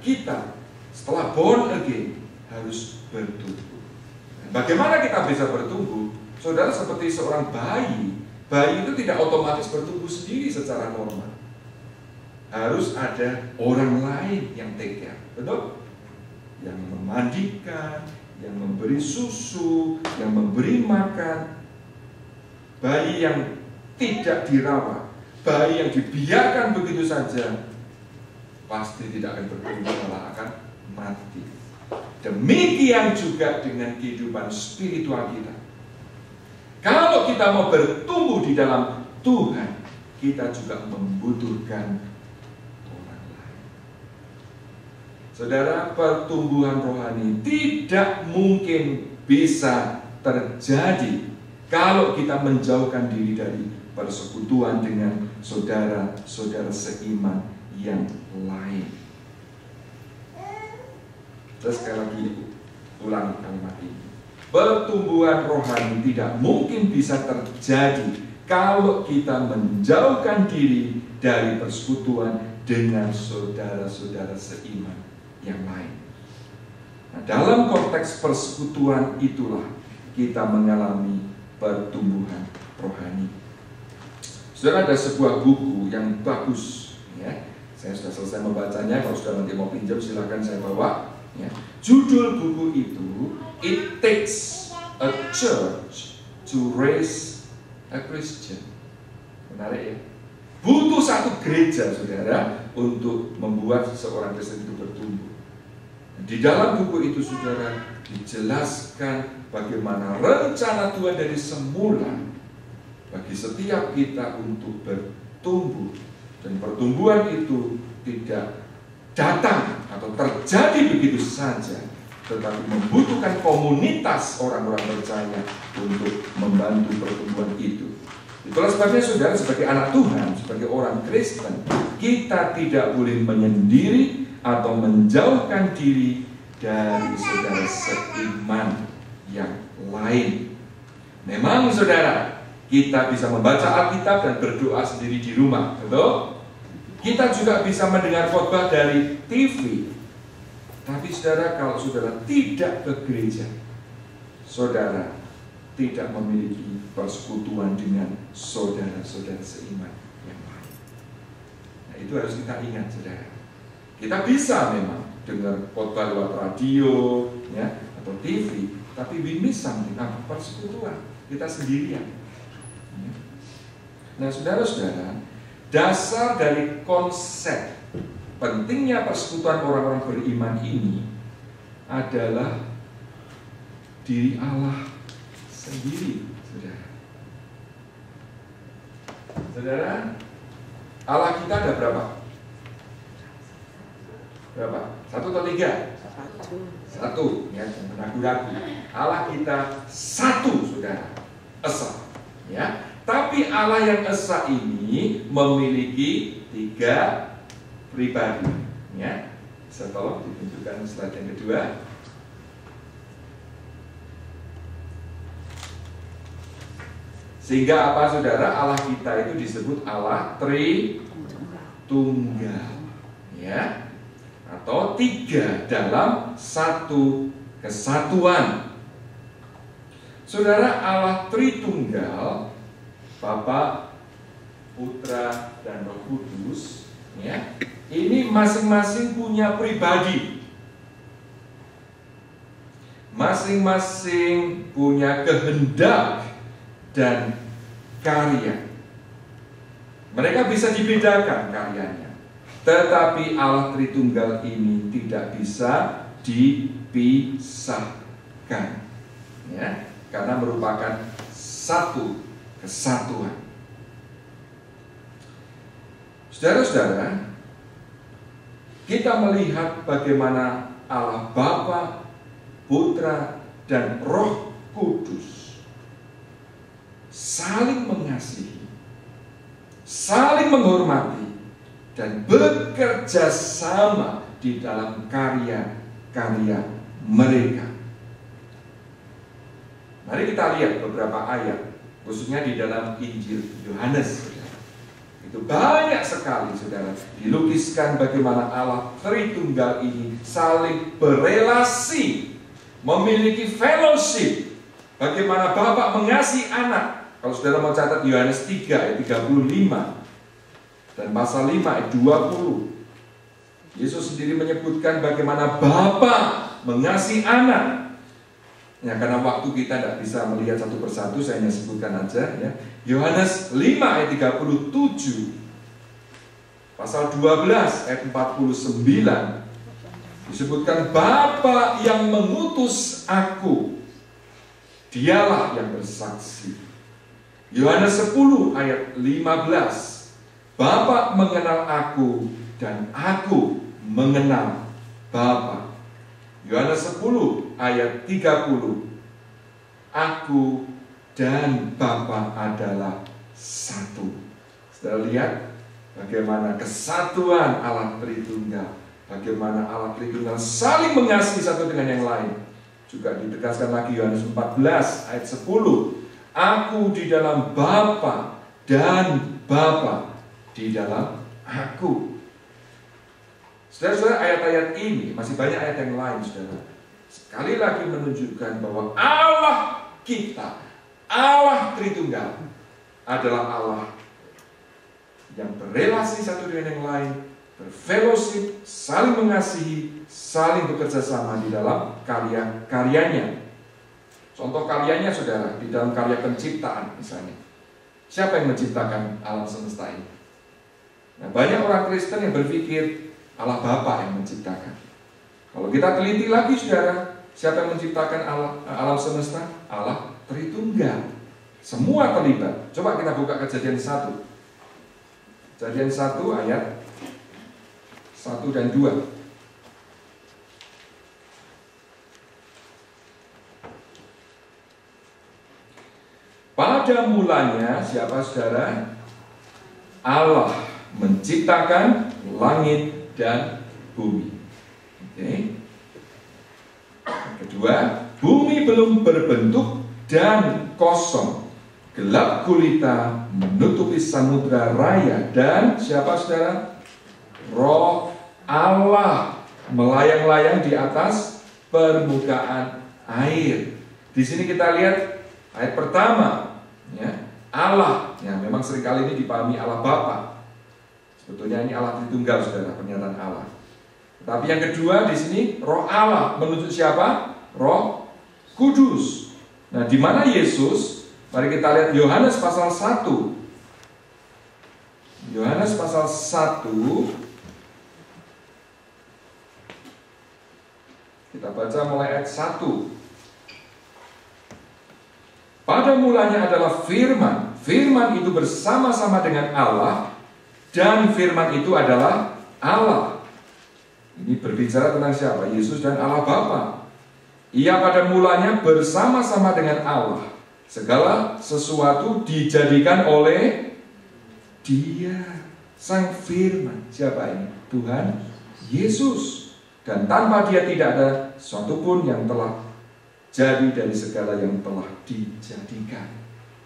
kita setelah born again harus bertumbuh. Bagaimana kita bisa bertumbuh? Saudara, seperti seorang bayi. Bayi itu tidak otomatis bertumbuh sendiri secara normal. Harus ada orang lain yang take care, betul? Yang memandikan, yang memberi susu, yang memberi makan. Bayi yang tidak dirawat, bayi yang dibiarkan begitu saja, pasti tidak akan bertumbuh, malah akan mati. Demikian juga dengan kehidupan spiritual kita. Kalau kita mau bertumbuh di dalam Tuhan, kita juga membutuhkan orang lain. Saudara, pertumbuhan rohani tidak mungkin bisa terjadi kalau kita menjauhkan diri dari persekutuan dengan saudara-saudara seiman yang lain. Terus sekali lagi ulangi kalimat ini. Pertumbuhan rohani tidak mungkin bisa terjadi kalau kita menjauhkan diri dari persekutuan dengan saudara-saudara seiman yang lain. Nah, dalam konteks persekutuan itulah kita mengalami pertumbuhan rohani. Saudara, ada sebuah buku yang bagus, ya. Saya sudah selesai membacanya. Kalau sudah nanti mau pinjam, silakan saya bawa. Ya. Judul buku itu It Takes a Church to Raise a Christian. Menarik ya. Butuh satu gereja, saudara, untuk membuat seorang Kristen itu bertumbuh. Di dalam buku itu, saudara, dijelaskan bagaimana rencana Tuhan dari semula bagi setiap kita untuk bertumbuh. Dan pertumbuhan itu tidak datang atau terjadi begitu saja, tetapi membutuhkan komunitas orang-orang percaya untuk membantu pertumbuhan itu. Itulah sebabnya, saudara, sebagai anak Tuhan, sebagai orang Kristen, kita tidak boleh menyendiri atau menjauhkan diri dari saudara seiman yang lain. Memang, saudara, kita bisa membaca Alkitab dan berdoa sendiri di rumah, betul? Kita juga bisa mendengar khotbah dari TV. Tapi saudara, kalau saudara tidak ke gereja, saudara tidak memiliki persekutuan dengan saudara-saudara seiman yang lain. Nah, itu harus kita ingat, saudara. Kita bisa memang dengar khotbah lewat radio, ya, atau TV, tapi we miss something, persekutuan. Kita sendirian. Ya. Nah, saudara-saudara, dasar dari konsep pentingnya persekutuan orang-orang beriman ini adalah diri Allah sendiri, saudara. Saudara, Allah kita ada berapa? Berapa? 1 atau 3? Satu, ya, jangan ragu-ragu. Allah kita satu, saudara, esa, ya. Tapi Allah yang esa ini memiliki 3 pribadi, ya. Bisa tolong ditunjukkan slide yang kedua. Sehingga apa, saudara? Allah kita itu disebut Allah Tritunggal, ya, atau 3 dalam 1 kesatuan. Saudara, Allah Tritunggal, Bapa, Putra, dan Roh Kudus, ya, ini masing-masing punya pribadi, masing-masing punya kehendak dan karya. Mereka bisa dibedakan karyanya, tetapi Allah Tritunggal ini tidak bisa dipisahkan, ya, karena merupakan satu kesatuan. Saudara-saudara, kita melihat bagaimana Allah Bapa, Putra, dan Roh Kudus saling mengasihi, saling menghormati, dan bekerja sama di dalam karya-karya mereka. Mari kita lihat beberapa ayat, khususnya di dalam Injil Yohanes. Itu banyak banyak sekali, saudara, dilukiskan bagaimana Allah Tritunggal ini saling berelasi, memiliki fellowship. Bagaimana Bapa mengasihi anak. Kalau saudara mau catat Yohanes 3 ayat 35 dan pasal 5 ayat 20, Yesus sendiri menyebutkan bagaimana Bapa mengasihi anak. Ya, karena waktu kita tidak bisa melihat satu persatu, saya hanya sebutkan aja ya. Yohanes 5 ayat 37, pasal 12 ayat 49 disebutkan Bapa yang mengutus aku, dialah yang bersaksi. Yohanes 10 ayat 15, Bapa mengenal aku dan aku mengenal Bapa. Yohanes 10 ayat 30, aku dan Bapa adalah satu. Saudara lihat bagaimana kesatuan Allah Tritunggal, bagaimana Allah Tritunggal saling mengasihi satu dengan yang lain. Juga ditegaskan lagi Yohanes 14 ayat 10, aku di dalam Bapa dan Bapa di dalam aku. Saudara-saudara, ayat-ayat ini, masih banyak ayat yang lain, saudara, sekali lagi menunjukkan bahwa Allah kita, Allah Tritunggal, adalah Allah yang berelasi satu dengan yang lain, berfellowship, saling mengasihi, saling bekerja sama di dalam karya-karyanya. Contoh karyanya, saudara, di dalam karya penciptaan misalnya. Siapa yang menciptakan alam semesta ini? Nah, banyak orang Kristen yang berpikir Allah Bapa yang menciptakan. Kalau kita teliti lagi, saudara, siapa yang menciptakan alam semesta? Allah Tritunggal. Semua terlibat. Coba kita buka Kejadian 1. Kejadian 1 ayat 1 dan 2. Pada mulanya, siapa, saudara? Allah menciptakan langit dan bumi. Oke. Kedua, bumi belum berbentuk dan kosong, gelap gulita menutupi samudra raya, dan siapa, saudara? Roh Allah melayang-layang di atas permukaan air. Di sini kita lihat ayat pertama, ya, Allah, ya, memang seringkali ini dipahami Allah Bapa. Sebetulnya ini Allah Tritunggal, saudara, pernyataan Allah. Tapi yang kedua di sini Roh Allah menunjuk siapa? Roh Kudus. Nah, di mana Yesus? Mari kita lihat Yohanes pasal 1. Yohanes pasal 1. Kita baca mulai ayat 1. Pada mulanya adalah firman. Firman itu bersama-sama dengan Allah, dan firman itu adalah Allah. Ini berbicara tentang siapa? Yesus dan Allah Bapa. Ia pada mulanya bersama-sama dengan Allah. Segala sesuatu dijadikan oleh Dia, Sang Firman. Siapa ini? Tuhan Yesus. Dan tanpa Dia tidak ada sesuatu pun yang telah jadi dari segala yang telah dijadikan.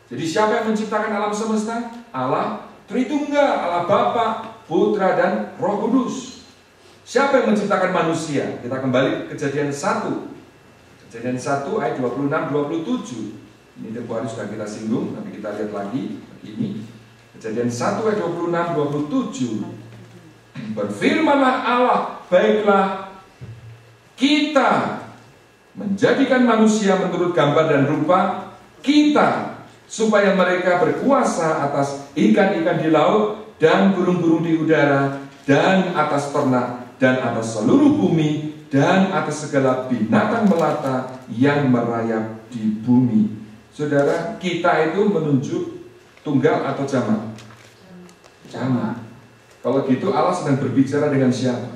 Jadi siapa yang menciptakan alam semesta? Allah Tritunggal, Allah Bapa, Putra, dan Roh Kudus. Siapa yang menciptakan manusia? Kita kembali ke Kejadian 1. Kejadian 1 ayat 26-27. Ini tempoh hari sudah kita singgung, tapi kita lihat lagi ini. Kejadian 1 ayat 26-27. Berfirmanlah Allah, baiklah kita menjadikan manusia menurut gambar dan rupa kita, supaya mereka berkuasa atas ikan-ikan di laut dan burung-burung di udara, dan atas ternak, dan atas seluruh bumi, dan atas segala binatang melata yang merayap di bumi. Saudara, kita itu menunjuk tunggal atau jamak? Jamak. Kalau gitu Allah sedang berbicara dengan siapa?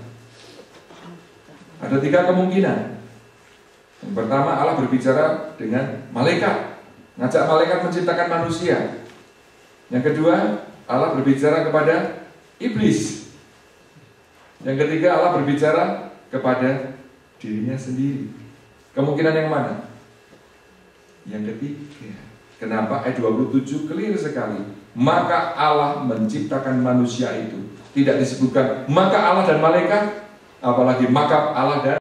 Ada 3 kemungkinan. Yang pertama, Allah berbicara dengan malaikat, ngajak malaikat menciptakan manusia. Yang kedua, Allah berbicara kepada iblis. Yang ketiga, Allah berbicara kepada dirinya sendiri. Kemungkinan yang mana? Yang ketiga. Kenapa? Ayat 27 clear sekali. maka Allah menciptakan manusia itu. Tidak disebutkan maka Allah dan malaikat, apalagi maka Allah dan